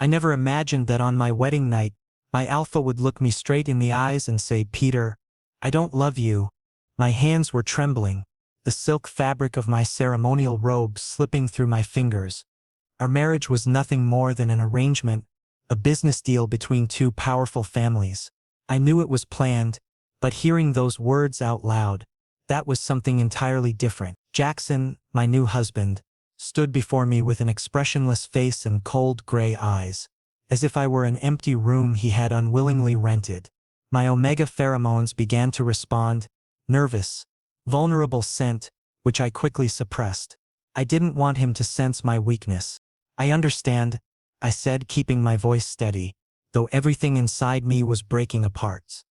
I never imagined that on my wedding night, my alpha would look me straight in the eyes and say, "Peter, I don't love you." My hands were trembling, the silk fabric of my ceremonial robe slipping through my fingers. Our marriage was nothing more than an arrangement, a business deal between two powerful families. I knew it was planned, but hearing those words out loud, that was something entirely different. Jackson, my new husband, stood before me with an expressionless face and cold gray eyes, as if I were an empty room he had unwillingly rented. My omega pheromones began to respond, nervous, vulnerable scent, which I quickly suppressed. I didn't want him to sense my weakness. "I understand," I said, keeping my voice steady, though everything inside me was breaking apart.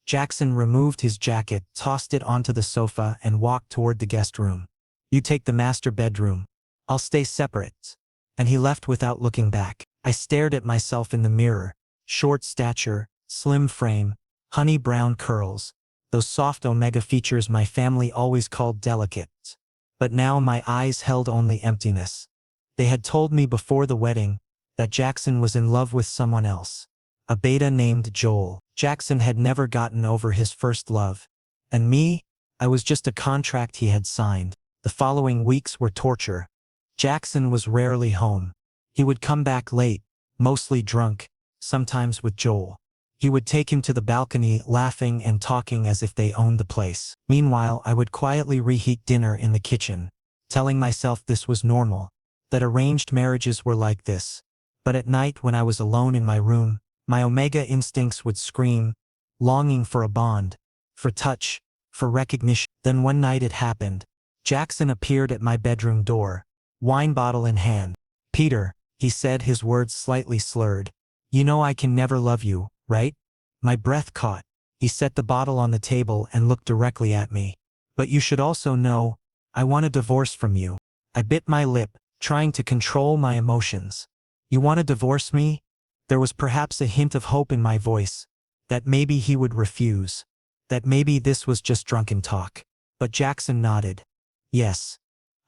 Jackson removed his jacket, tossed it onto the sofa, and walked toward the guest room. "You take the master bedroom. I'll stay separate." And he left without looking back. I stared at myself in the mirror. Short stature, slim frame, honey brown curls, those soft omega features my family always called delicate. But now my eyes held only emptiness. They had told me before the wedding that Jackson was in love with someone else, a beta named Joel. Jackson had never gotten over his first love. And me, I was just a contract he had signed. The following weeks were torture. Jackson was rarely home. He would come back late, mostly drunk, sometimes with Joel. He would take him to the balcony, laughing and talking as if they owned the place. Meanwhile, I would quietly reheat dinner in the kitchen, telling myself this was normal, that arranged marriages were like this. But at night, when I was alone in my room, my omega instincts would scream, longing for a bond, for touch, for recognition. Then one night it happened. Jackson appeared at my bedroom door, wine bottle in hand. "Peter," he said, his words slightly slurred, "you know I can never love you, right?" My breath caught. He set the bottle on the table and looked directly at me. "But you should also know, I want a divorce from you." I bit my lip, trying to control my emotions. "You want to divorce me?" There was perhaps a hint of hope in my voice, that maybe he would refuse, that maybe this was just drunken talk. But Jackson nodded. "Yes.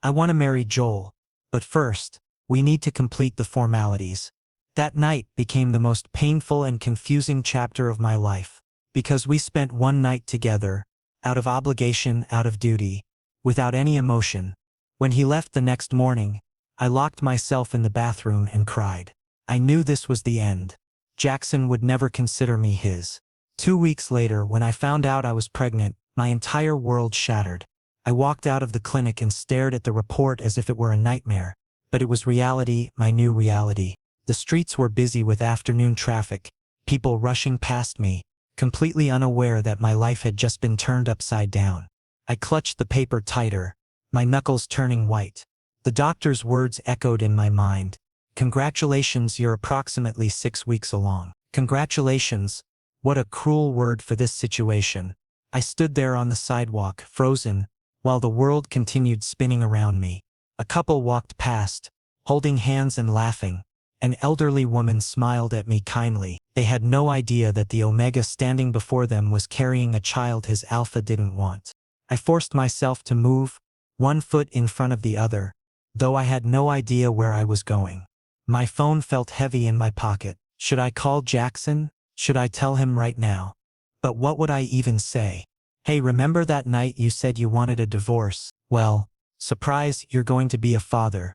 I want to marry Joel. But first, we need to complete the formalities." That night became the most painful and confusing chapter of my life, because we spent one night together, out of obligation, out of duty, without any emotion. When he left the next morning, I locked myself in the bathroom and cried. I knew this was the end. Jackson would never consider me his. 2 weeks later, when I found out I was pregnant, my entire world shattered. I walked out of the clinic and stared at the report as if it were a nightmare. But it was reality, my new reality. The streets were busy with afternoon traffic, people rushing past me, completely unaware that my life had just been turned upside down. I clutched the paper tighter, my knuckles turning white. The doctor's words echoed in my mind. "Congratulations, you're approximately 6 weeks along." Congratulations. What a cruel word for this situation. I stood there on the sidewalk, frozen, while the world continued spinning around me. A couple walked past, holding hands and laughing. An elderly woman smiled at me kindly. They had no idea that the omega standing before them was carrying a child his alpha didn't want. I forced myself to move, one foot in front of the other, though I had no idea where I was going. My phone felt heavy in my pocket. Should I call Jackson? Should I tell him right now? But what would I even say? "Hey, remember that night you said you wanted a divorce? Well, surprise, you're going to be a father."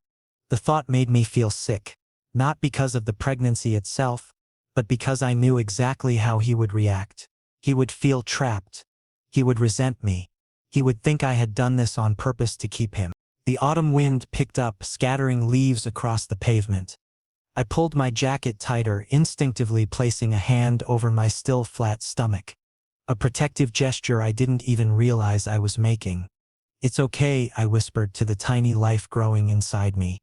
The thought made me feel sick. Not because of the pregnancy itself, but because I knew exactly how he would react. He would feel trapped. He would resent me. He would think I had done this on purpose to keep him. The autumn wind picked up, scattering leaves across the pavement. I pulled my jacket tighter, instinctively placing a hand over my still flat stomach. A protective gesture I didn't even realize I was making. "It's okay," I whispered to the tiny life growing inside me.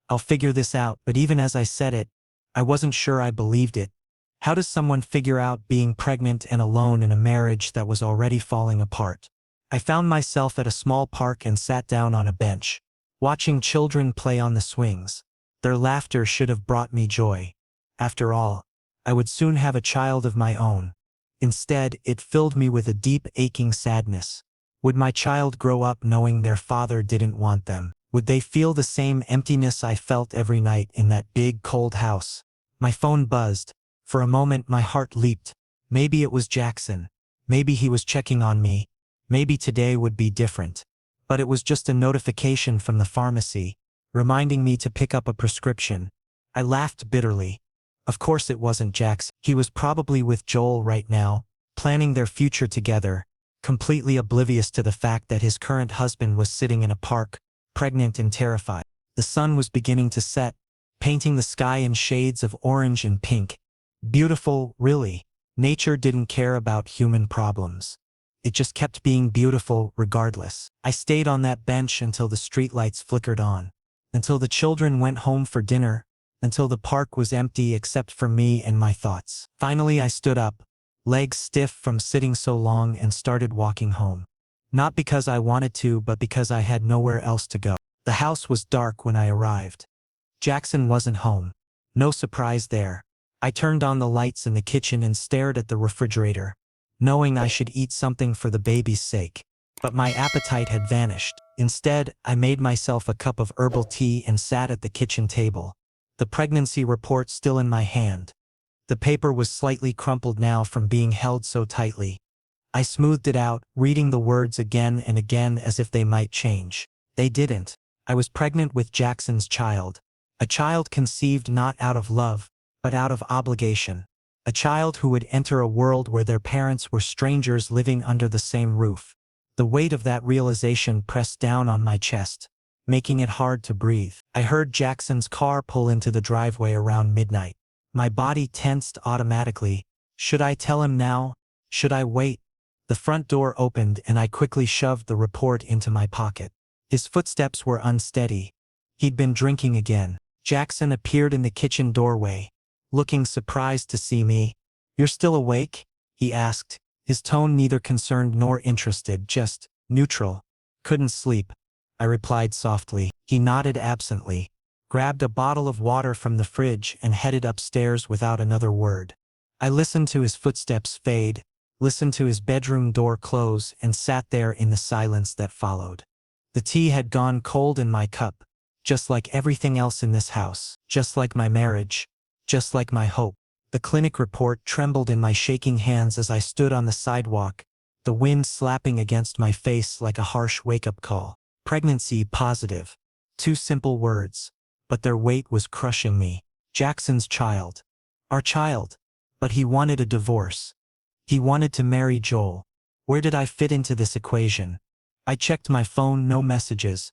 "I'll figure this out." But even as I said it, I wasn't sure I believed it. How does someone figure out being pregnant and alone in a marriage that was already falling apart? I found myself at a small park and sat down on a bench, watching children play on the swings. Their laughter should have brought me joy. After all, I would soon have a child of my own. Instead, it filled me with a deep, aching sadness. Would my child grow up knowing their father didn't want them? Would they feel the same emptiness I felt every night in that big, cold house? My phone buzzed. For a moment my heart leaped. Maybe it was Jackson. Maybe he was checking on me. Maybe today would be different. But it was just a notification from the pharmacy, reminding me to pick up a prescription. I laughed bitterly. Of course it wasn't Jackson. He was probably with Joel right now, planning their future together, completely oblivious to the fact that his current husband was sitting in a park, pregnant and terrified. The sun was beginning to set, painting the sky in shades of orange and pink. Beautiful, really. Nature didn't care about human problems. It just kept being beautiful regardless. I stayed on that bench until the streetlights flickered on, until the children went home for dinner, until the park was empty except for me and my thoughts. Finally I stood up, legs stiff from sitting so long, and started walking home. Not because I wanted to, but because I had nowhere else to go. The house was dark when I arrived. Jackson wasn't home. No surprise there. I turned on the lights in the kitchen and stared at the refrigerator, knowing I should eat something for the baby's sake. But my appetite had vanished. Instead, I made myself a cup of herbal tea and sat at the kitchen table, the pregnancy report still in my hand. The paper was slightly crumpled now from being held so tightly. I smoothed it out, reading the words again and again as if they might change. They didn't. I was pregnant with Jackson's child. A child conceived not out of love, but out of obligation. A child who would enter a world where their parents were strangers living under the same roof. The weight of that realization pressed down on my chest, making it hard to breathe. I heard Jackson's car pull into the driveway around midnight. My body tensed automatically. Should I tell him now? Should I wait? The front door opened and I quickly shoved the report into my pocket. His footsteps were unsteady. He'd been drinking again. Jackson appeared in the kitchen doorway, looking surprised to see me. "You're still awake?" he asked, his tone neither concerned nor interested, just neutral. "Couldn't sleep," I replied softly. He nodded absently, grabbed a bottle of water from the fridge and headed upstairs without another word. I listened to his footsteps fade, listened to his bedroom door close, and sat there in the silence that followed. The tea had gone cold in my cup, just like everything else in this house, just like my marriage, just like my hope. The clinic report trembled in my shaking hands as I stood on the sidewalk, the wind slapping against my face like a harsh wake-up call. Pregnancy positive. 2 simple words, but their weight was crushing me. Jackson's child. Our child. But he wanted a divorce. He wanted to marry Joel. Where did I fit into this equation? I checked my phone, no messages.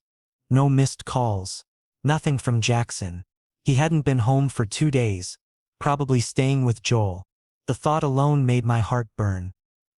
No missed calls. Nothing from Jackson. He hadn't been home for 2 days, probably staying with Joel. The thought alone made my heart burn.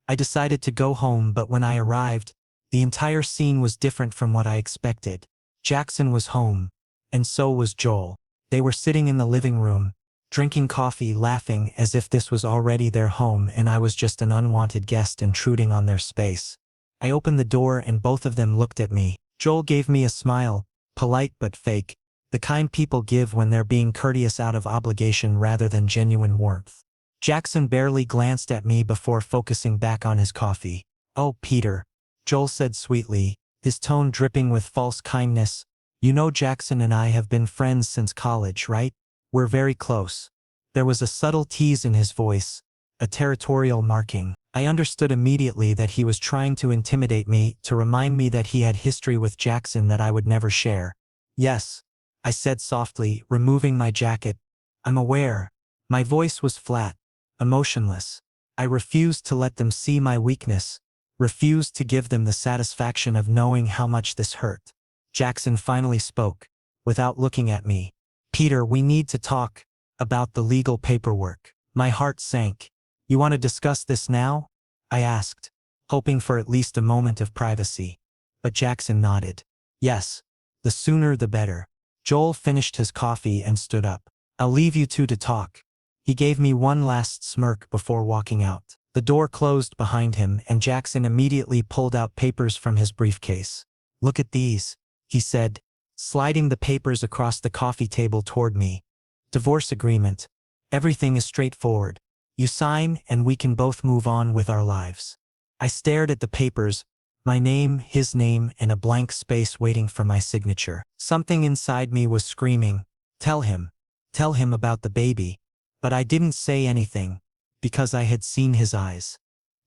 I decided to go home, but when I arrived, the entire scene was different from what I expected. Jackson was home, and so was Joel. They were sitting in the living room, drinking coffee, laughing as if this was already their home and I was just an unwanted guest intruding on their space. I opened the door and both of them looked at me. Joel gave me a smile, polite but fake, the kind people give when they're being courteous out of obligation rather than genuine warmth. Jackson barely glanced at me before focusing back on his coffee. "Oh, Peter," Joel said sweetly, his tone dripping with false kindness. "You know Jackson and I have been friends since college, right? We're very close." There was a subtle tease in his voice, a territorial marking. I understood immediately that he was trying to intimidate me, to remind me that he had history with Jackson that I would never share. "Yes," I said softly, removing my jacket. "I'm aware." My voice was flat, emotionless. I refused to let them see my weakness, refused to give them the satisfaction of knowing how much this hurt. Jackson finally spoke, without looking at me. "Peter, we need to talk about the legal paperwork." My heart sank. "You want to discuss this now?" I asked, hoping for at least a moment of privacy. But Jackson nodded. "Yes, the sooner the better." Joel finished his coffee and stood up. "I'll leave you two to talk." He gave me one last smirk before walking out. The door closed behind him and Jackson immediately pulled out papers from his briefcase. "Look at these," he said, sliding the papers across the coffee table toward me. "Divorce agreement. Everything is straightforward. You sign and we can both move on with our lives." I stared at the papers, my name, his name, and a blank space waiting for my signature. Something inside me was screaming, "Tell him. Tell him about the baby." But I didn't say anything, because I had seen his eyes.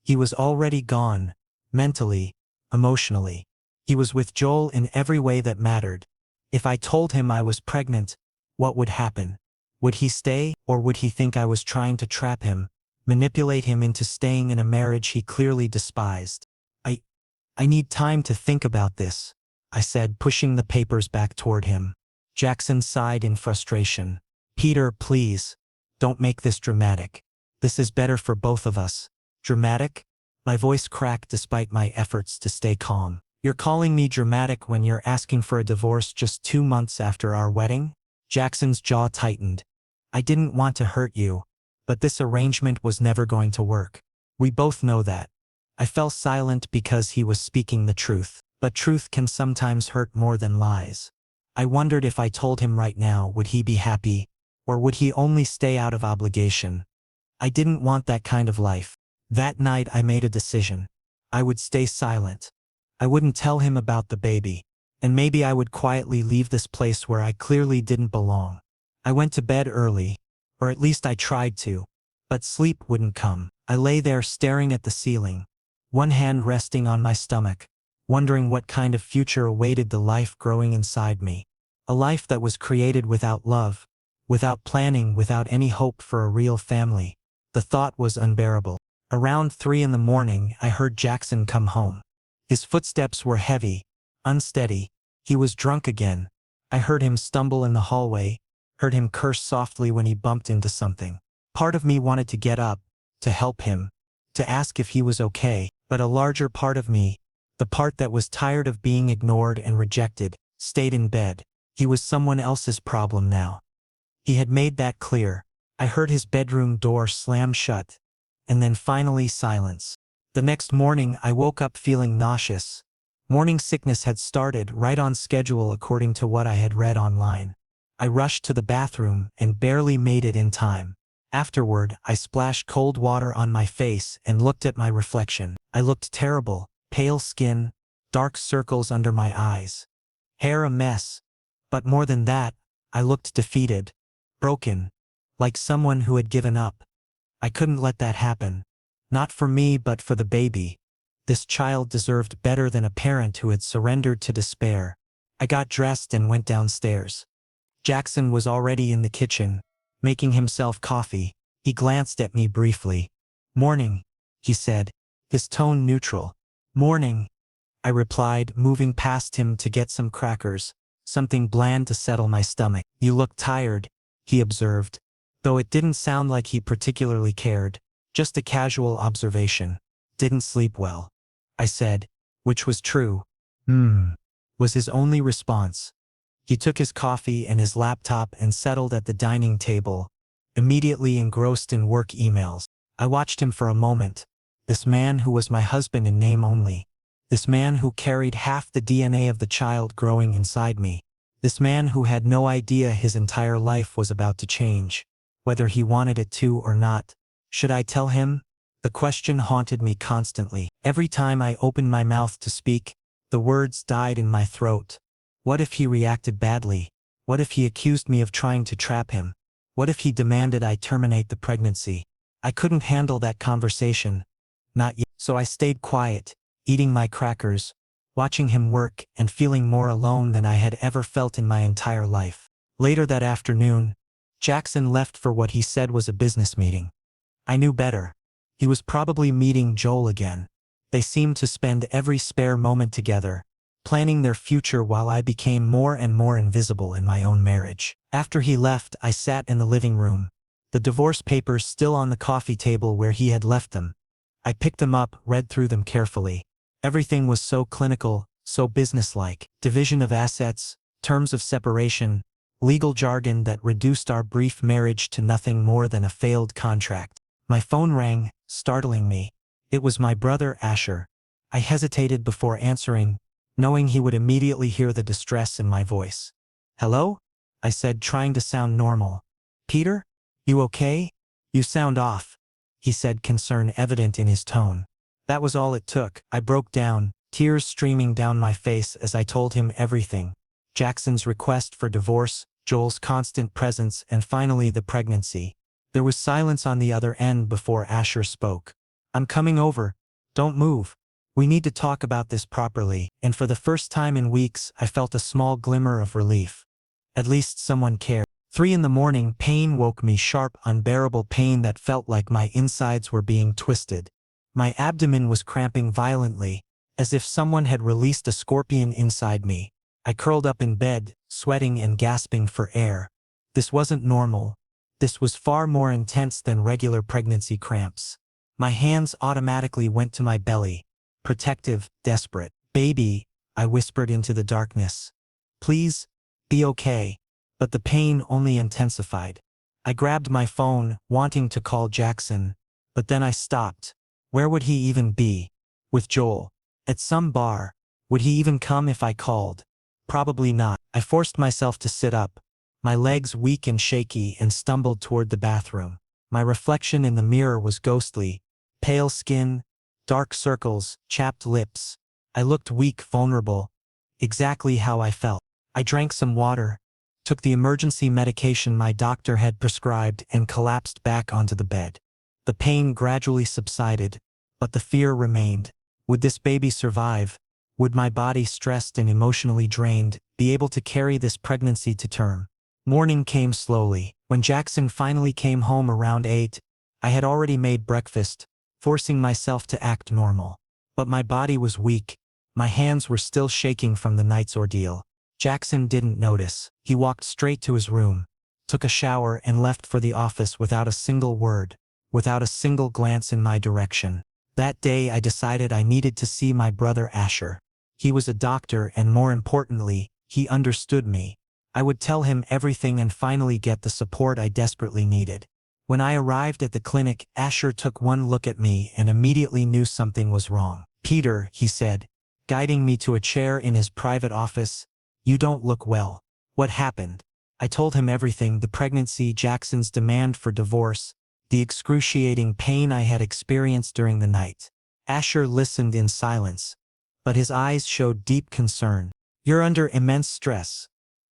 He was already gone, mentally, emotionally. He was with Joel in every way that mattered. If I told him I was pregnant, what would happen? Would he stay, or would he think I was trying to trap him, manipulate him into staying in a marriage he clearly despised? I need time to think about this, I said, pushing the papers back toward him. Jackson sighed in frustration. Peter, please, don't make this dramatic. This is better for both of us. Dramatic? My voice cracked despite my efforts to stay calm. You're calling me dramatic when you're asking for a divorce just 2 months after our wedding? Jackson's jaw tightened. I didn't want to hurt you, but this arrangement was never going to work. We both know that. I fell silent because he was speaking the truth, but truth can sometimes hurt more than lies. I wondered if I told him right now, would he be happy, or would he only stay out of obligation? I didn't want that kind of life. That night I made a decision. I would stay silent. I wouldn't tell him about the baby, and maybe I would quietly leave this place where I clearly didn't belong. I went to bed early, or at least I tried to, but sleep wouldn't come. I lay there staring at the ceiling, one hand resting on my stomach, wondering what kind of future awaited the life growing inside me. A life that was created without love, without planning, without any hope for a real family. The thought was unbearable. Around 3 in the morning, I heard Jackson come home. His footsteps were heavy, unsteady. He was drunk again. I heard him stumble in the hallway, heard him curse softly when he bumped into something. Part of me wanted to get up, to help him, to ask if he was okay, but a larger part of me, the part that was tired of being ignored and rejected, stayed in bed. He was someone else's problem now. He had made that clear. I heard his bedroom door slam shut, and then finally silence. The next morning I woke up feeling nauseous. Morning sickness had started right on schedule according to what I had read online. I rushed to the bathroom and barely made it in time. Afterward, I splashed cold water on my face and looked at my reflection. I looked terrible, pale skin, dark circles under my eyes, hair a mess. But more than that, I looked defeated, broken, like someone who had given up. I couldn't let that happen. Not for me, but for the baby. This child deserved better than a parent who had surrendered to despair. I got dressed and went downstairs. Jackson was already in the kitchen, making himself coffee. He glanced at me briefly. "Morning," he said, his tone neutral. "Morning," I replied, moving past him to get some crackers, something bland to settle my stomach. "You look tired," he observed, though it didn't sound like he particularly cared. Just a casual observation. "Didn't sleep well," I said, which was true. Was his only response. He took his coffee and his laptop and settled at the dining table, immediately engrossed in work emails. I watched him for a moment. This man who was my husband in name only. This man who carried half the DNA of the child growing inside me. This man who had no idea his entire life was about to change, whether he wanted it to or not. Should I tell him? The question haunted me constantly. Every time I opened my mouth to speak, the words died in my throat. What if he reacted badly? What if he accused me of trying to trap him? What if he demanded I terminate the pregnancy? I couldn't handle that conversation. Not yet. So I stayed quiet, eating my crackers, watching him work and feeling more alone than I had ever felt in my entire life. Later that afternoon, Jackson left for what he said was a business meeting. I knew better. He was probably meeting Joel again. They seemed to spend every spare moment together, planning their future while I became more and more invisible in my own marriage. After he left, I sat in the living room, the divorce papers still on the coffee table where he had left them. I picked them up, read through them carefully. Everything was so clinical, so businesslike. Division of assets, terms of separation, legal jargon that reduced our brief marriage to nothing more than a failed contract. My phone rang, startling me. It was my brother Asher. I hesitated before answering, knowing he would immediately hear the distress in my voice. "Hello?" I said, trying to sound normal. "Peter? You okay? You sound off," he said, concern evident in his tone. That was all it took. I broke down, tears streaming down my face as I told him everything. Jackson's request for divorce, Joel's constant presence, and finally the pregnancy. There was silence on the other end before Asher spoke. "I'm coming over. Don't move. We need to talk about this properly," and for the first time in weeks I felt a small glimmer of relief. At least someone cared. 3 in the morning, pain woke me, sharp, unbearable pain that felt like my insides were being twisted. My abdomen was cramping violently, as if someone had released a scorpion inside me. I curled up in bed, sweating and gasping for air. This wasn't normal. This was far more intense than regular pregnancy cramps. My hands automatically went to my belly. Protective, desperate. "Baby," I whispered into the darkness. "Please, be okay." But the pain only intensified. I grabbed my phone, wanting to call Jackson, but then I stopped. Where would he even be? With Joel. At some bar. Would he even come if I called? Probably not. I forced myself to sit up, my legs weak and shaky, and stumbled toward the bathroom. My reflection in the mirror was ghostly. Pale skin, dark circles, chapped lips. I looked weak, vulnerable. Exactly how I felt. I drank some water, took the emergency medication my doctor had prescribed, and collapsed back onto the bed. The pain gradually subsided, but the fear remained. Would this baby survive? Would my body, stressed and emotionally drained, be able to carry this pregnancy to term? Morning came slowly. When Jackson finally came home around 8, I had already made breakfast, forcing myself to act normal. But my body was weak. My hands were still shaking from the night's ordeal. Jackson didn't notice. He walked straight to his room, took a shower, and left for the office without a single word, without a single glance in my direction. That day I decided I needed to see my brother Asher. He was a doctor, and more importantly, he understood me. I would tell him everything and finally get the support I desperately needed. When I arrived at the clinic, Asher took one look at me and immediately knew something was wrong. "Peter," he said, guiding me to a chair in his private office, "you don't look well. What happened?" I told him everything: the pregnancy, Jackson's demand for divorce, the excruciating pain I had experienced during the night. Asher listened in silence, but his eyes showed deep concern. "You're under immense stress,"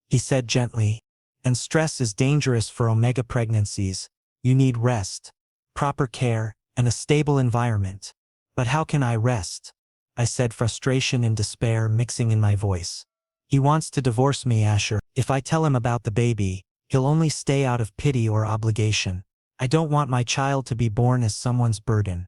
he said gently, "and stress is dangerous for omega pregnancies. You need rest, proper care, and a stable environment." "But how can I rest?" I said, frustration and despair mixing in my voice. "He wants to divorce me, Asher. If I tell him about the baby, he'll only stay out of pity or obligation. I don't want my child to be born as someone's burden."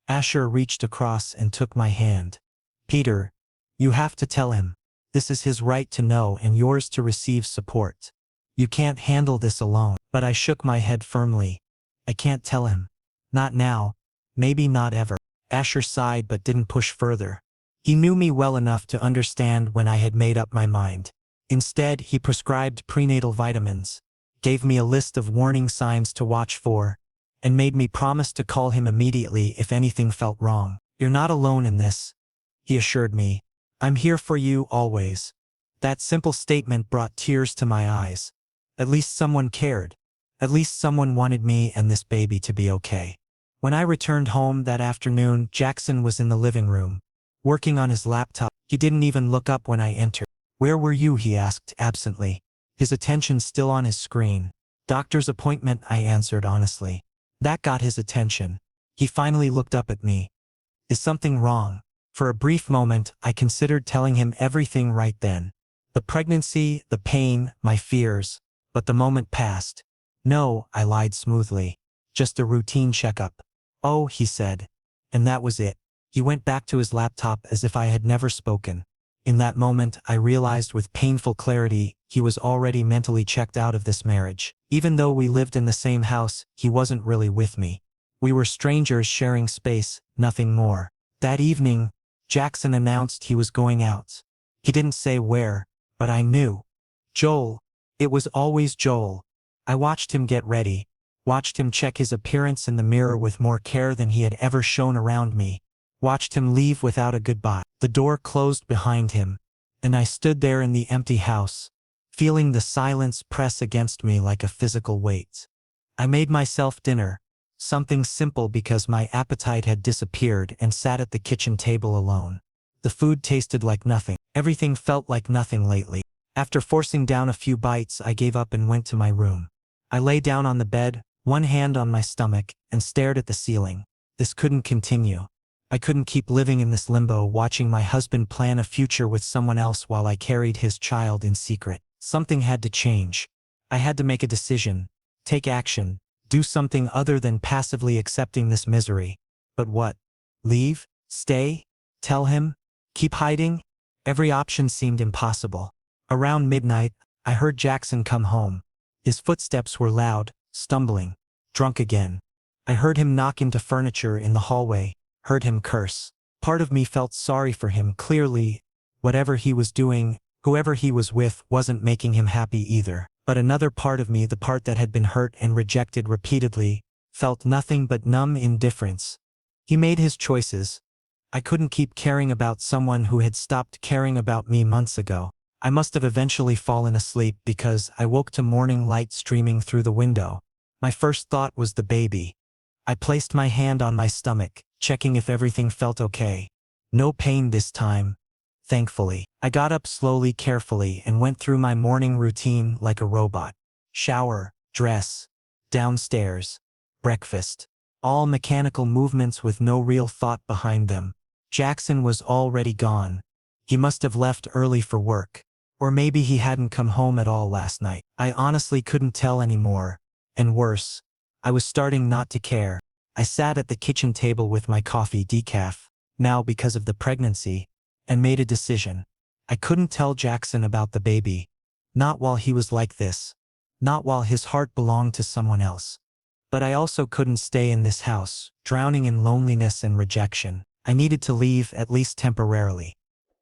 Asher reached across and took my hand. "Peter, you have to tell him. This is his right to know and yours to receive support. You can't handle this alone." But I shook my head firmly. "I can't tell him. Not now. Maybe not ever." Asher sighed but didn't push further. He knew me well enough to understand when I had made up my mind. Instead, he prescribed prenatal vitamins, gave me a list of warning signs to watch for, and made me promise to call him immediately if anything felt wrong. "You're not alone in this," he assured me. "I'm here for you always." That simple statement brought tears to my eyes. At least someone cared. At least someone wanted me and this baby to be okay. When I returned home that afternoon, Jackson was in the living room, working on his laptop. He didn't even look up when I entered. "Where were you?" he asked absently, his attention still on his screen. "Doctor's appointment," I answered honestly. That got his attention. He finally looked up at me. "Is something wrong?" For a brief moment, I considered telling him everything right then. The pregnancy, the pain, my fears. But the moment passed. "No," I lied smoothly. "Just a routine checkup." "Oh," he said. And that was it. He went back to his laptop as if I had never spoken. In that moment, I realized with painful clarity, he was already mentally checked out of this marriage. Even though we lived in the same house, he wasn't really with me. We were strangers sharing space, nothing more. That evening, Jackson announced he was going out. He didn't say where, but I knew. Joel. It was always Joel. I watched him get ready, watched him check his appearance in the mirror with more care than he had ever shown around me, watched him leave without a goodbye. The door closed behind him, and I stood there in the empty house, feeling the silence press against me like a physical weight. I made myself dinner, something simple because my appetite had disappeared, and sat at the kitchen table alone. The food tasted like nothing. Everything felt like nothing lately. After forcing down a few bites, I gave up and went to my room. I lay down on the bed, one hand on my stomach, and stared at the ceiling. This couldn't continue. I couldn't keep living in this limbo, watching my husband plan a future with someone else while I carried his child in secret. Something had to change. I had to make a decision, take action, do something other than passively accepting this misery. But what? Leave? Stay? Tell him? Keep hiding? Every option seemed impossible. Around midnight, I heard Jackson come home. His footsteps were loud, stumbling, drunk again. I heard him knock into furniture in the hallway, heard him curse. Part of me felt sorry for him. Clearly, whatever he was doing, whoever he was with, wasn't making him happy either. But another part of me, the part that had been hurt and rejected repeatedly, felt nothing but numb indifference. He made his choices. I couldn't keep caring about someone who had stopped caring about me months ago. I must have eventually fallen asleep because I woke to morning light streaming through the window. My first thought was the baby. I placed my hand on my stomach, checking if everything felt okay. No pain this time, thankfully. I got up slowly, carefully, and went through my morning routine like a robot. Shower, dress, downstairs, breakfast. All mechanical movements with no real thought behind them. Jackson was already gone. He must have left early for work. Or maybe he hadn't come home at all last night. I honestly couldn't tell anymore. And worse, I was starting not to care. I sat at the kitchen table with my coffee decaf, now because of the pregnancy, and made a decision. I couldn't tell Jackson about the baby. Not while he was like this. Not while his heart belonged to someone else. But I also couldn't stay in this house, drowning in loneliness and rejection. I needed to leave, at least temporarily.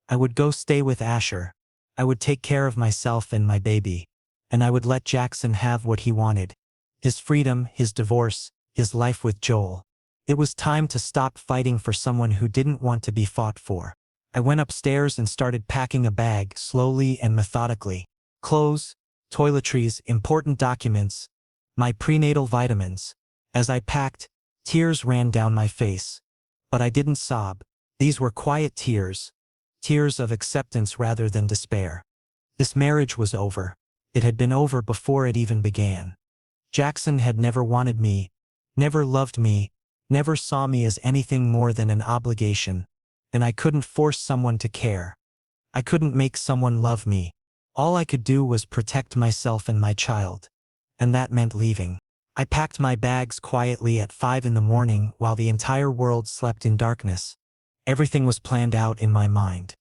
I would go stay with Asher. I would take care of myself and my baby. And I would let Jackson have what he wanted. His freedom, his divorce, his life with Joel. It was time to stop fighting for someone who didn't want to be fought for. I went upstairs and started packing a bag, slowly and methodically. Clothes, toiletries, important documents, my prenatal vitamins. As I packed, tears ran down my face. But I didn't sob. These were quiet tears. Tears of acceptance rather than despair. This marriage was over. It had been over before it even began. Jackson had never wanted me, never loved me, never saw me as anything more than an obligation. And I couldn't force someone to care. I couldn't make someone love me. All I could do was protect myself and my child. And that meant leaving. I packed my bags quietly at 5 a.m. while the entire world slept in darkness. Everything was planned out in my mind.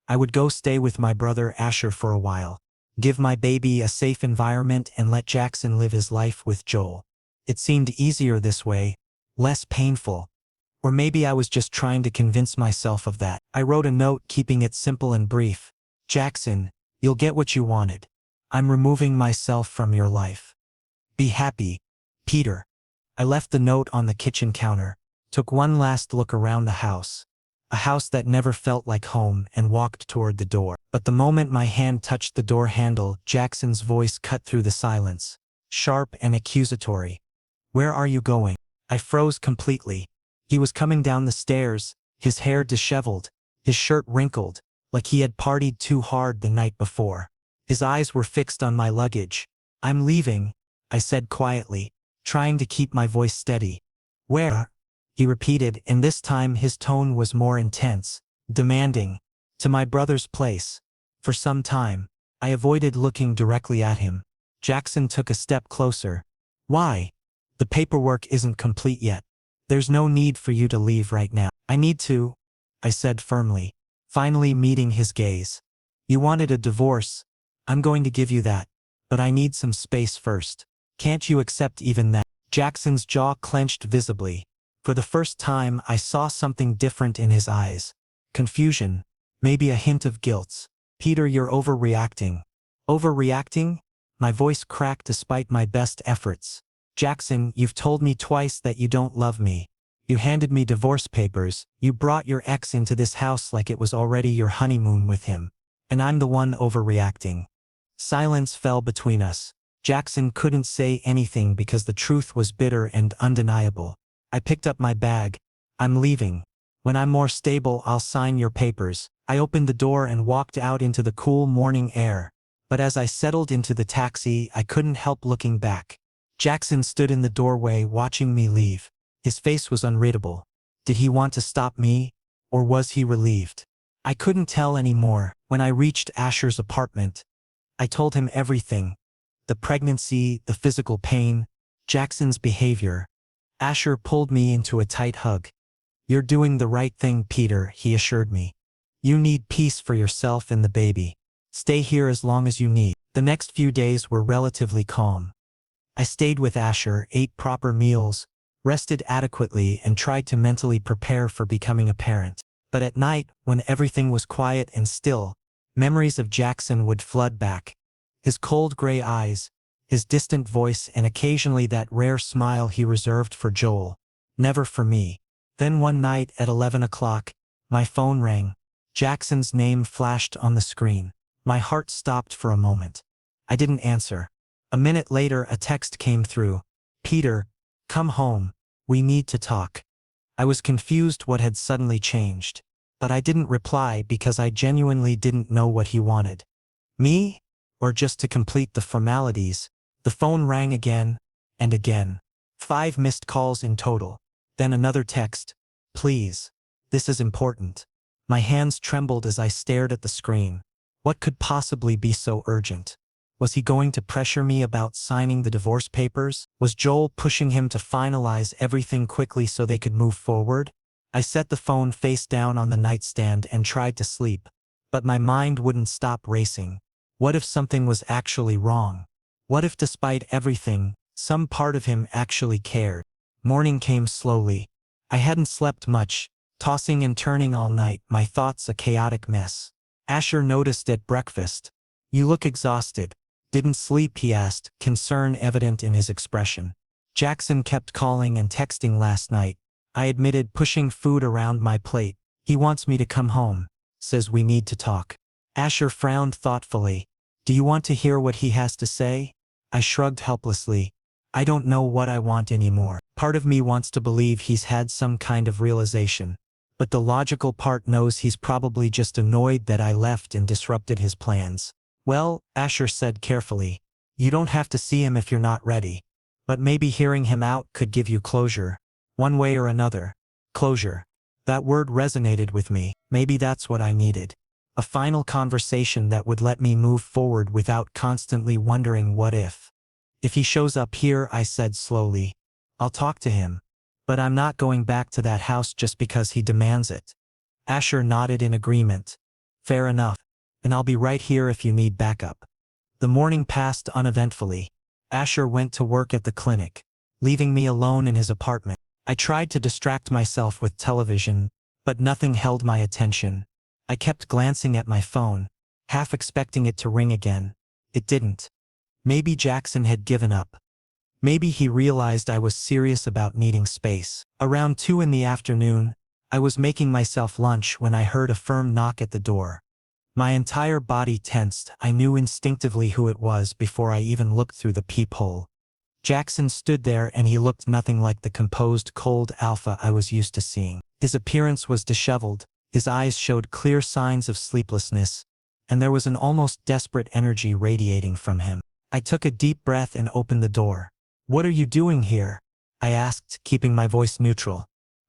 I would go stay with my brother Asher for a while, give my baby a safe environment, and let Jackson live his life with Joel. It seemed easier this way, less painful. Or maybe I was just trying to convince myself of that. I wrote a note, keeping it simple and brief. Jackson, you'll get what you wanted. I'm removing myself from your life. Be happy, Peter. I left the note on the kitchen counter, took one last look around the house. A house that never felt like home, and walked toward the door. But the moment my hand touched the door handle, Jackson's voice cut through the silence, sharp and accusatory. Where are you going? I froze completely. He was coming down the stairs, his hair disheveled, his shirt wrinkled, like he had partied too hard the night before. His eyes were fixed on my luggage. I'm leaving, I said quietly, trying to keep my voice steady. Where? He repeated, and this time his tone was more intense, demanding. To my brother's place. For some time, I avoided looking directly at him. Jackson took a step closer. Why? The paperwork isn't complete yet. There's no need for you to leave right now. I need to, I said firmly, finally meeting his gaze. You wanted a divorce. I'm going to give you that. But I need some space first. Can't you accept even that? Jackson's jaw clenched visibly. For the first time, I saw something different in his eyes. Confusion. Maybe a hint of guilt. Peter, you're overreacting. Overreacting? My voice cracked despite my best efforts. Jackson, you've told me twice that you don't love me. You handed me divorce papers. You brought your ex into this house like it was already your honeymoon with him. And I'm the one overreacting. Silence fell between us. Jackson couldn't say anything because the truth was bitter and undeniable. I picked up my bag. I'm leaving. When I'm more stable, I'll sign your papers. I opened the door and walked out into the cool morning air. But as I settled into the taxi, I couldn't help looking back. Jackson stood in the doorway watching me leave. His face was unreadable. Did he want to stop me, or was he relieved? I couldn't tell anymore. When I reached Asher's apartment, I told him everything. The pregnancy, the physical pain, Jackson's behavior. Asher pulled me into a tight hug. "You're doing the right thing, Peter," he assured me. "You need peace for yourself and the baby. Stay here as long as you need." The next few days were relatively calm. I stayed with Asher, ate proper meals, rested adequately, and tried to mentally prepare for becoming a parent. But at night, when everything was quiet and still, memories of Jackson would flood back. His cold gray eyes, his distant voice, and occasionally that rare smile he reserved for Joel. Never for me. Then one night at 11 o'clock, my phone rang. Jackson's name flashed on the screen. My heart stopped for a moment. I didn't answer. A minute later, a text came through. "Peter, come home. We need to talk." I was confused what had suddenly changed. But I didn't reply because I genuinely didn't know what he wanted. Me? Or just to complete the formalities? The phone rang again, and again. 5 missed calls in total. Then another text. "Please. This is important." My hands trembled as I stared at the screen. What could possibly be so urgent? Was he going to pressure me about signing the divorce papers? Was Joel pushing him to finalize everything quickly so they could move forward? I set the phone face down on the nightstand and tried to sleep. But my mind wouldn't stop racing. What if something was actually wrong? What if despite everything, some part of him actually cared? Morning came slowly. I hadn't slept much, tossing and turning all night, my thoughts a chaotic mess. Asher noticed at breakfast. "You look exhausted. Didn't sleep?" he asked, concern evident in his expression. "Jackson kept calling and texting last night," I admitted, pushing food around my plate. "He wants me to come home. Says we need to talk." Asher frowned thoughtfully. "Do you want to hear what he has to say?" I shrugged helplessly. "I don't know what I want anymore. Part of me wants to believe he's had some kind of realization. But the logical part knows he's probably just annoyed that I left and disrupted his plans." "Well," Asher said carefully, "you don't have to see him if you're not ready. But maybe hearing him out could give you closure. One way or another." Closure. That word resonated with me. Maybe that's what I needed. A final conversation that would let me move forward without constantly wondering what if. "If he shows up here," I said slowly, "I'll talk to him. But I'm not going back to that house just because he demands it." Asher nodded in agreement. "Fair enough. And I'll be right here if you need backup." The morning passed uneventfully. Asher went to work at the clinic, leaving me alone in his apartment. I tried to distract myself with television, but nothing held my attention. I kept glancing at my phone, half expecting it to ring again. It didn't. Maybe Jackson had given up. Maybe he realized I was serious about needing space. Around 2 in the afternoon, I was making myself lunch when I heard a firm knock at the door. My entire body tensed. I knew instinctively who it was before I even looked through the peephole. Jackson stood there, and he looked nothing like the composed, cold alpha I was used to seeing. His appearance was disheveled, his eyes showed clear signs of sleeplessness, and there was an almost desperate energy radiating from him. I took a deep breath and opened the door. "What are you doing here?" I asked, keeping my voice neutral.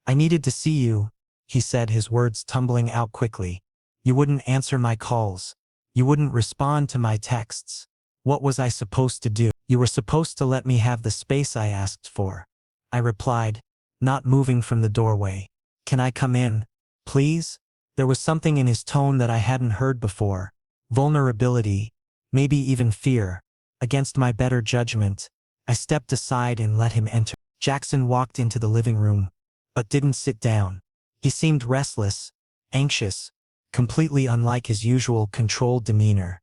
"I needed to see you," he said, his words tumbling out quickly. "You wouldn't answer my calls. You wouldn't respond to my texts. What was I supposed to do?" "You were supposed to let me have the space I asked for," I replied, not moving from the doorway. "Can I come in, please?" There was something in his tone that I hadn't heard before. Vulnerability, maybe even fear. Against my better judgment, I stepped aside and let him enter. Jackson walked into the living room, but didn't sit down. He seemed restless, anxious, completely unlike his usual controlled demeanor.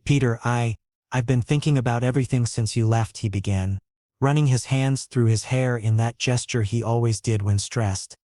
"Peter, I've been thinking about everything since you left," he began, running his hands through his hair in that gesture he always did when stressed.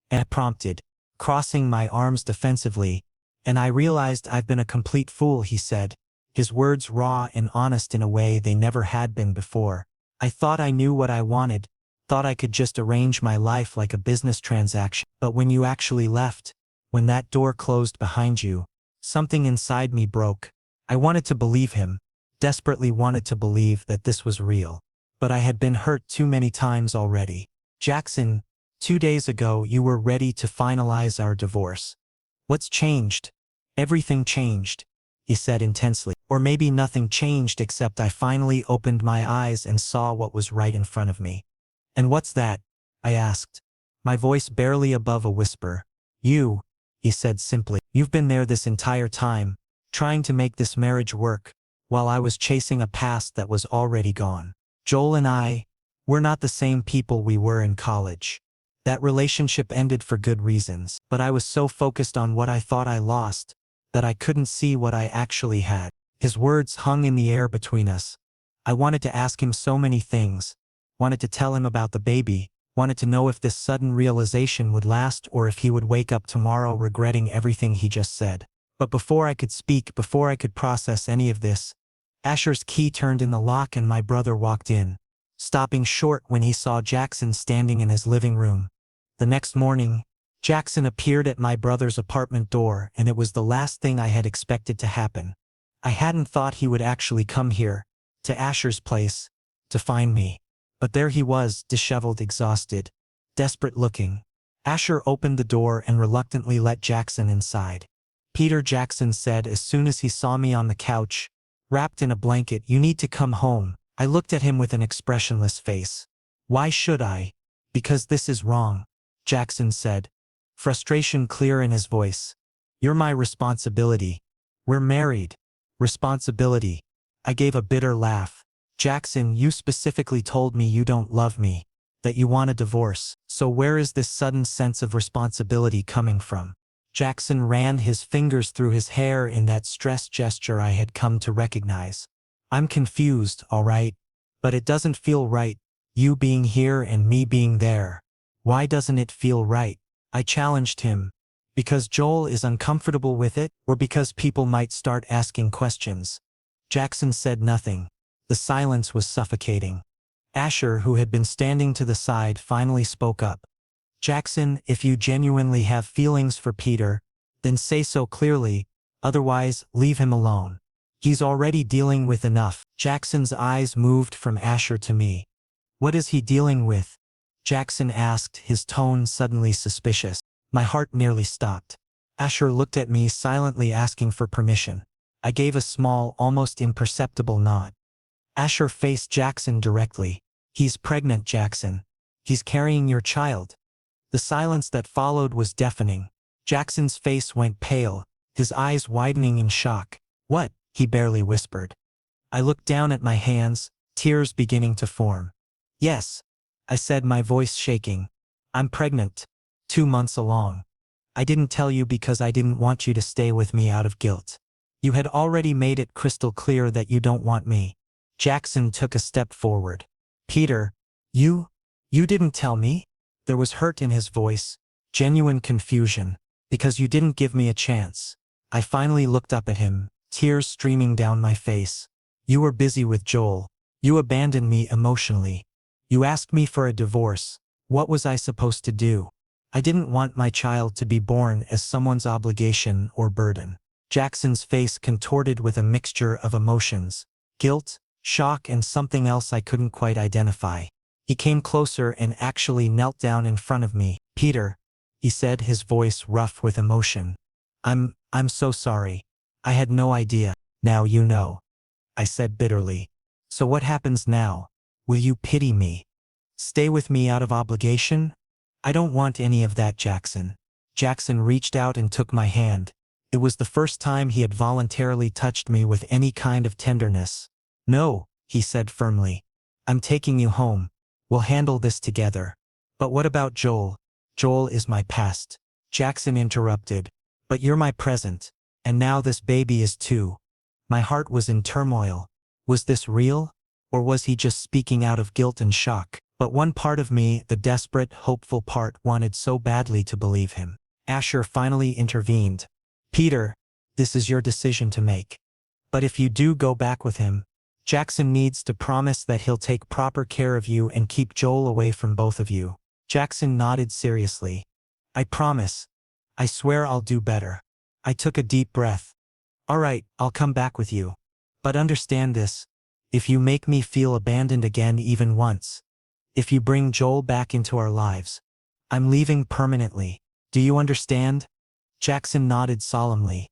And I prompted, crossing my arms defensively. "And I realized I've been a complete fool," he said, his words raw and honest in a way they never had been before. "I thought I knew what I wanted, thought I could just arrange my life like a business transaction. But when you actually left, when that door closed behind you, something inside me broke. I wanted to believe him, desperately wanted to believe that this was real. but I had been hurt too many times already. Jackson, 2 days ago you were ready to finalize our divorce. What's changed? Everything changed, he said intensely. Or maybe nothing changed except I finally opened my eyes and saw what was right in front of me. And what's that? I asked, my voice barely above a whisper. You, he said simply. You've been there this entire time, trying to make this marriage work, while I was chasing a past that was already gone. Joel and we're not the same people we were in college. That relationship ended for good reasons, but I was so focused on what I thought I lost, that I couldn't see what I actually had. His words hung in the air between us. I wanted to ask him so many things, wanted to tell him about the baby, wanted to know if this sudden realization would last or if he would wake up tomorrow regretting everything he just said. But before I could speak, before I could process any of this, Asher's key turned in the lock and my brother walked in, stopping short when he saw Jackson standing in his living room. The next morning, Jackson appeared at my brother's apartment door, and it was the last thing I had expected to happen. I hadn't thought he would actually come here, to Asher's place, to find me. But there he was, disheveled, exhausted, desperate looking. Asher opened the door and reluctantly let Jackson inside. Peter, Jackson said as soon as he saw me on the couch, wrapped in a blanket, you need to come home. I looked at him with an expressionless face. Why should I? Because this is wrong, Jackson said, frustration clear in his voice. You're my responsibility. We're married. Responsibility. I gave a bitter laugh. Jackson, you specifically told me you don't love me, that you want a divorce, so where is this sudden sense of responsibility coming from? Jackson ran his fingers through his hair in that stressed gesture I had come to recognize. I'm confused, all right, but it doesn't feel right, you being here and me being there. Why doesn't it feel right? I challenged him. Because Joel is uncomfortable with it, or because people might start asking questions? Jackson said nothing. The silence was suffocating. Asher, who had been standing to the side, finally spoke up. Jackson, if you genuinely have feelings for Peter, then say so clearly, otherwise, leave him alone. He's already dealing with enough. Jackson's eyes moved from Asher to me. What is he dealing with? Jackson asked, his tone suddenly suspicious. My heart nearly stopped. Asher looked at me silently, asking for permission. I gave a small, almost imperceptible nod. Asher faced Jackson directly. He's pregnant, Jackson. He's carrying your child. The silence that followed was deafening. Jackson's face went pale, his eyes widening in shock. What? He barely whispered. I looked down at my hands, tears beginning to form. Yes, I said, my voice shaking. I'm pregnant. 2 months along. I didn't tell you because I didn't want you to stay with me out of guilt. You had already made it crystal clear that you don't want me. Jackson took a step forward. Peter, you didn't tell me? There was hurt in his voice, genuine confusion. Because you didn't give me a chance. I finally looked up at him, tears streaming down my face. You were busy with Joel. You abandoned me emotionally. You asked me for a divorce. What was I supposed to do? I didn't want my child to be born as someone's obligation or burden. Jackson's face contorted with a mixture of emotions, guilt, shock, and something else I couldn't quite identify. He came closer and actually knelt down in front of me. Peter, he said, his voice rough with emotion. I'm so sorry. I had no idea. Now you know, I said bitterly. So what happens now? Will you pity me? Stay with me out of obligation? I don't want any of that, Jackson. Jackson reached out and took my hand. It was the first time he had voluntarily touched me with any kind of tenderness. No, he said firmly. I'm taking you home. We'll handle this together. But what about Joel? Joel is my past. Jackson interrupted. But you're my present. And now this baby is too. My heart was in turmoil. Was this real? Or was he just speaking out of guilt and shock? But one part of me, the desperate, hopeful part, wanted so badly to believe him. Asher finally intervened. Peter, this is your decision to make. But if you do go back with him, Jackson needs to promise that he'll take proper care of you and keep Joel away from both of you. Jackson nodded seriously. I promise. I swear I'll do better. I took a deep breath. All right, I'll come back with you. But understand this. If you make me feel abandoned again even once. If you bring Joel back into our lives. I'm leaving permanently. Do you understand? Jackson nodded solemnly.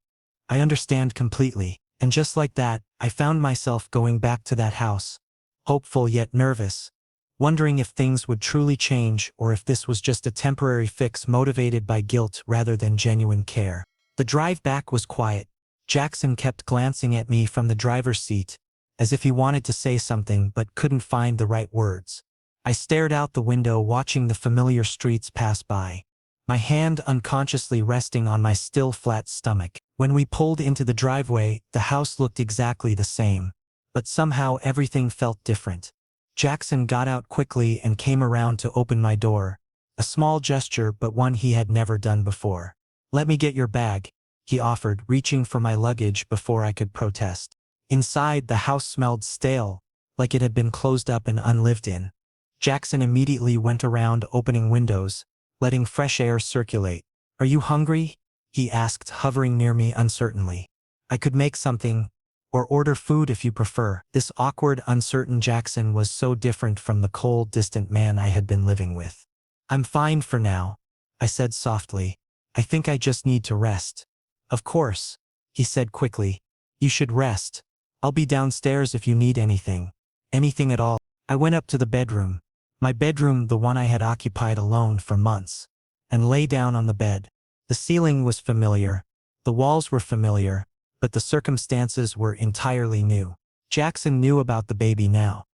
I understand completely. And just like that, I found myself going back to that house. Hopeful yet nervous. Wondering if things would truly change or if this was just a temporary fix motivated by guilt rather than genuine care. The drive back was quiet. Jackson kept glancing at me from the driver's seat, as if he wanted to say something but couldn't find the right words. I stared out the window watching the familiar streets pass by, my hand unconsciously resting on my still flat stomach. When we pulled into the driveway, the house looked exactly the same, but somehow everything felt different. Jackson got out quickly and came around to open my door, a small gesture but one he had never done before. Let me get your bag, he offered, reaching for my luggage before I could protest. Inside, the house smelled stale, like it had been closed up and unlived in. Jackson immediately went around opening windows, letting fresh air circulate. Are you hungry? He asked, hovering near me uncertainly. I could make something, or order food if you prefer. This awkward, uncertain Jackson was so different from the cold, distant man I had been living with. I'm fine for now, I said softly. I think I just need to rest. Of course, he said quickly. You should rest. I'll be downstairs if you need anything. Anything at all. I went up to the bedroom. My bedroom, the one I had occupied alone for months, and lay down on the bed. The ceiling was familiar. The walls were familiar, but the circumstances were entirely new. Jackson knew about the baby now.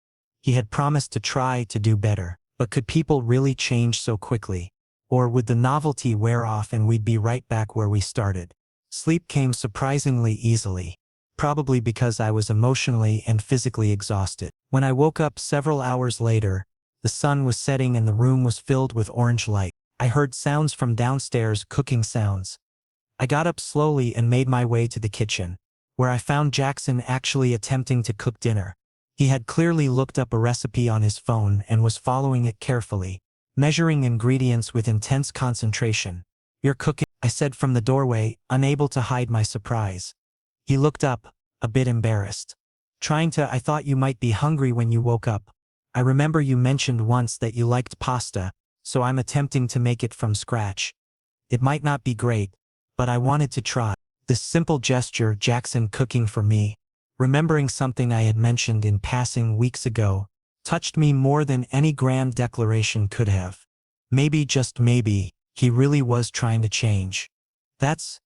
He had promised to try to do better, but could people really change so quickly? Or would the novelty wear off and we'd be right back where we started? Sleep came surprisingly easily, probably because I was emotionally and physically exhausted. When I woke up several hours later, the sun was setting and the room was filled with orange light. I heard sounds from downstairs, cooking sounds. I got up slowly and made my way to the kitchen, where I found Jackson actually attempting to cook dinner. He had clearly looked up a recipe on his phone and was following it carefully, measuring ingredients with intense concentration. You're cooking, I said from the doorway, unable to hide my surprise. He looked up, a bit embarrassed. I thought you might be hungry when you woke up. I remember you mentioned once that you liked pasta, so I'm attempting to make it from scratch. It might not be great, but I wanted to try. This simple gesture, Jackson cooking for me, remembering something I had mentioned in passing weeks ago, touched me more than any grand declaration could have. Maybe, just maybe, he really was trying to change. That's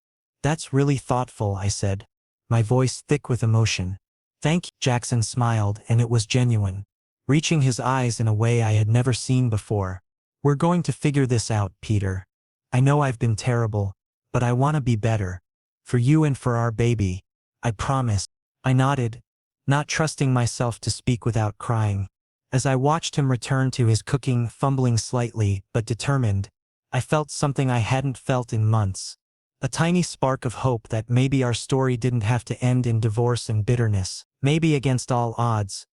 really thoughtful, I said, my voice thick with emotion. Thank you. Jackson smiled, and it was genuine, reaching his eyes in a way I had never seen before. We're going to figure this out, Peter. I know I've been terrible, but I want to be better. For you and for our baby. I promise. I nodded, not trusting myself to speak without crying. As I watched him return to his cooking, fumbling slightly, but determined, I felt something I hadn't felt in months. A tiny spark of hope that maybe our story didn't have to end in divorce and bitterness. Maybe against all odds,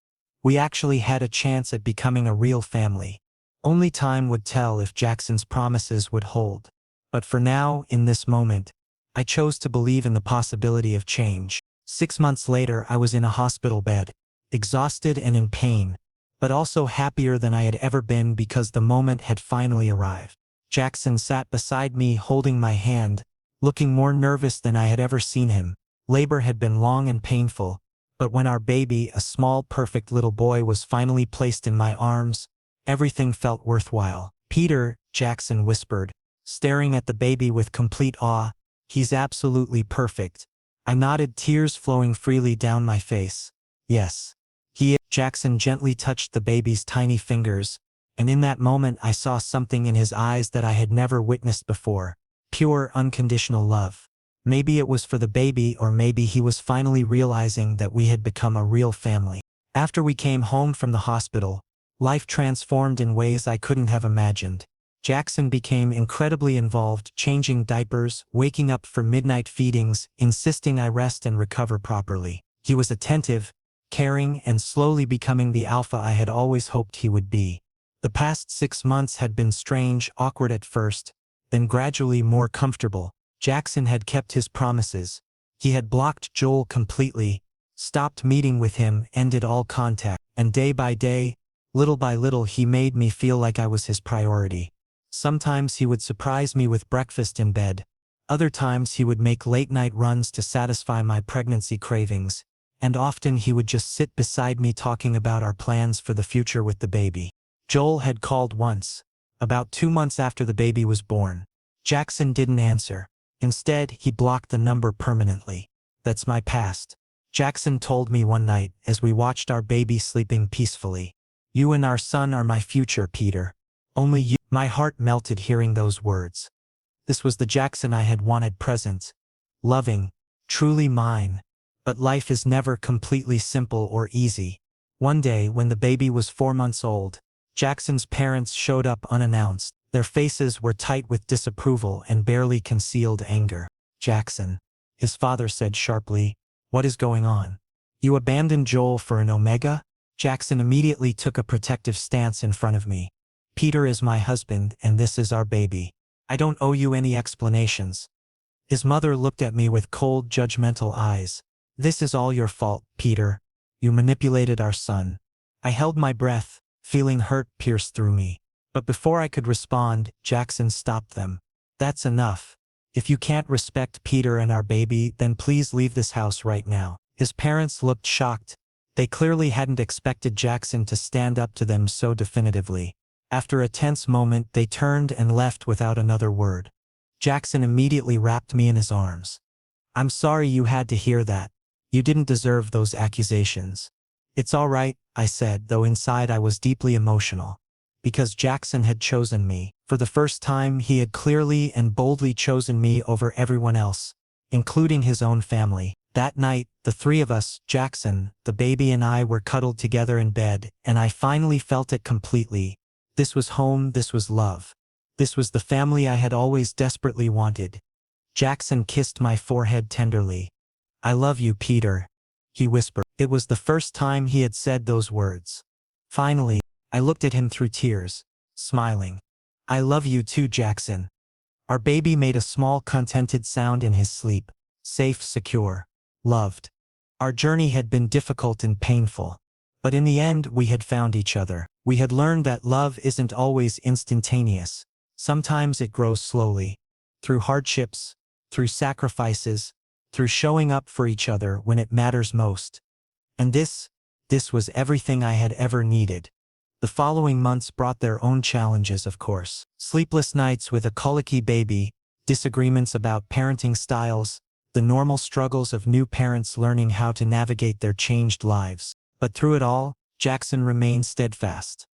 we actually had a chance at becoming a real family. Only time would tell if Jackson's promises would hold. But for now, in this moment, I chose to believe in the possibility of change. 6 months later, I was in a hospital bed, exhausted and in pain, but also happier than I had ever been because the moment had finally arrived. Jackson sat beside me holding my hand, looking more nervous than I had ever seen him. Labor had been long and painful, but when our baby, a small, perfect little boy, was finally placed in my arms, everything felt worthwhile. Peter, Jackson whispered, staring at the baby with complete awe, he's absolutely perfect. I nodded, tears flowing freely down my face. Yes. Jackson gently touched the baby's tiny fingers, and in that moment I saw something in his eyes that I had never witnessed before. Pure, unconditional love. Maybe it was for the baby, or maybe he was finally realizing that we had become a real family. After we came home from the hospital, life transformed in ways I couldn't have imagined. Jackson became incredibly involved, changing diapers, waking up for midnight feedings, insisting I rest and recover properly. He was attentive, caring, and slowly becoming the alpha I had always hoped he would be. The past 6 months had been strange, awkward at first, then gradually more comfortable. Jackson had kept his promises. He had blocked Joel completely, stopped meeting with him, ended all contact, and day by day, little by little he made me feel like I was his priority. Sometimes he would surprise me with breakfast in bed. Other times he would make late-night runs to satisfy my pregnancy cravings, and often he would just sit beside me talking about our plans for the future with the baby. Joel had called once, about 2 months after the baby was born. Jackson didn't answer. Instead, he blocked the number permanently. That's my past. Jackson told me one night as we watched our baby sleeping peacefully. You and our son are my future, Peter. Only you. My heart melted hearing those words. This was the Jackson I had wanted present. Loving, truly mine. But life is never completely simple or easy. One day, when the baby was 4 months old, Jackson's parents showed up unannounced. Their faces were tight with disapproval and barely concealed anger. Jackson, his father said sharply, what is going on? You abandoned Joel for an Omega? Jackson immediately took a protective stance in front of me. Peter is my husband and this is our baby. I don't owe you any explanations. His mother looked at me with cold, judgmental eyes. This is all your fault, Peter. You manipulated our son. I held my breath, feeling hurt pierce through me. But before I could respond, Jackson stopped them. That's enough. If you can't respect Peter and our baby, then please leave this house right now. His parents looked shocked. They clearly hadn't expected Jackson to stand up to them so definitively. After a tense moment, they turned and left without another word. Jackson immediately wrapped me in his arms. I'm sorry you had to hear that. You didn't deserve those accusations. It's all right, I said, though inside I was deeply emotional. Because Jackson had chosen me. For the first time, he had clearly and boldly chosen me over everyone else, including his own family. That night, the three of us, Jackson, the baby and I, were cuddled together in bed, and I finally felt it completely. This was home, this was love. This was the family I had always desperately wanted. Jackson kissed my forehead tenderly. I love you, Peter, he whispered. It was the first time he had said those words. Finally, I looked at him through tears, smiling. I love you too, Jackson. Our baby made a small contented sound in his sleep. Safe, secure, loved. Our journey had been difficult and painful. But in the end, we had found each other. We had learned that love isn't always instantaneous. Sometimes it grows slowly. Through hardships, through sacrifices, through showing up for each other when it matters most. And this was everything I had ever needed. The following months brought their own challenges, of course. Sleepless nights with a colicky baby, disagreements about parenting styles, the normal struggles of new parents learning how to navigate their changed lives. But through it all, Jackson remained steadfast.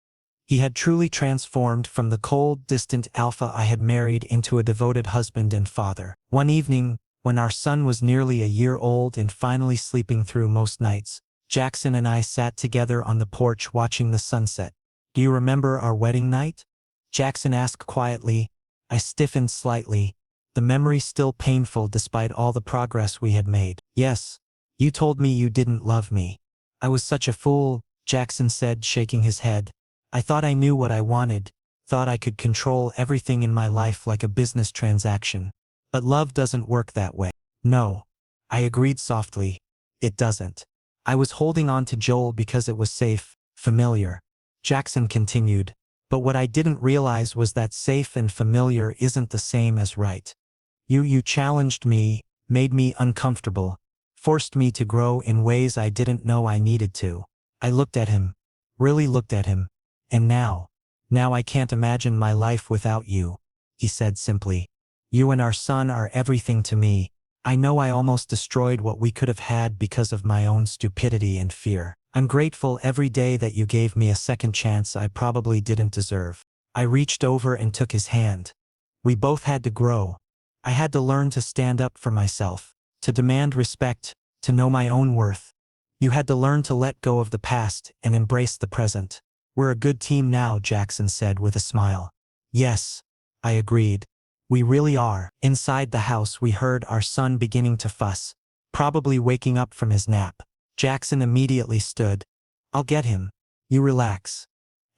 He had truly transformed from the cold, distant alpha I had married into a devoted husband and father. One evening, when our son was nearly a year old and finally sleeping through most nights, Jackson and I sat together on the porch watching the sunset. Do you remember our wedding night? Jackson asked quietly. I stiffened slightly, the memory still painful despite all the progress we had made. Yes, you told me you didn't love me. I was such a fool, Jackson said, shaking his head. I thought I knew what I wanted, thought I could control everything in my life like a business transaction. But love doesn't work that way. No, I agreed softly. It doesn't. I was holding on to Joel because it was safe, familiar. Jackson continued. But what I didn't realize was that safe and familiar isn't the same as right. You challenged me, made me uncomfortable, forced me to grow in ways I didn't know I needed to. I looked at him, really looked at him. And now I can't imagine my life without you, he said simply. You and our son are everything to me. I know I almost destroyed what we could have had because of my own stupidity and fear. I'm grateful every day that you gave me a second chance I probably didn't deserve. I reached over and took his hand. We both had to grow. I had to learn to stand up for myself, to demand respect, to know my own worth. You had to learn to let go of the past and embrace the present. We're a good team now, Jackson said with a smile. Yes, I agreed. We really are. Inside the house, we heard our son beginning to fuss, probably waking up from his nap. Jackson immediately stood. I'll get him. You relax.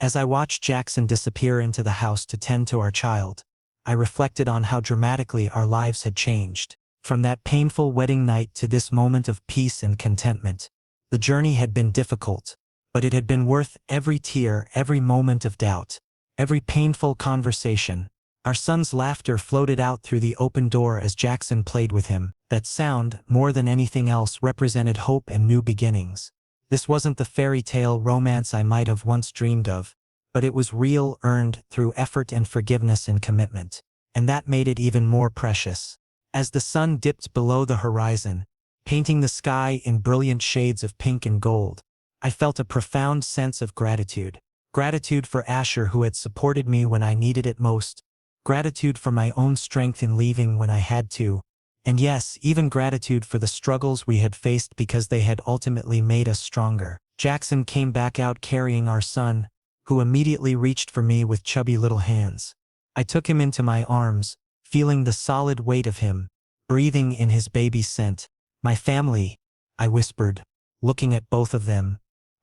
As I watched Jackson disappear into the house to tend to our child, I reflected on how dramatically our lives had changed. From that painful wedding night to this moment of peace and contentment. The journey had been difficult, but it had been worth every tear, every moment of doubt, every painful conversation. Our son's laughter floated out through the open door as Jackson played with him. That sound, more than anything else, represented hope and new beginnings. This wasn't the fairy tale romance I might have once dreamed of, but it was real, earned through effort and forgiveness and commitment. And that made it even more precious. As the sun dipped below the horizon, painting the sky in brilliant shades of pink and gold, I felt a profound sense of gratitude. Gratitude for Asher, who had supported me when I needed it most. Gratitude for my own strength in leaving when I had to. And yes, even gratitude for the struggles we had faced, because they had ultimately made us stronger. Jackson came back out carrying our son, who immediately reached for me with chubby little hands. I took him into my arms, feeling the solid weight of him, breathing in his baby scent. "My family," I whispered, looking at both of them.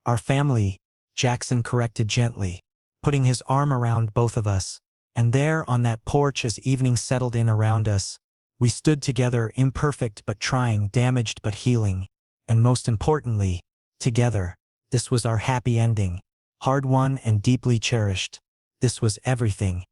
"Our family," Jackson corrected gently, putting his arm around both of us. And there on that porch, as evening settled in around us, we stood together, imperfect but trying, damaged but healing, and most importantly, together. This was our happy ending. Hard won and deeply cherished. This was everything.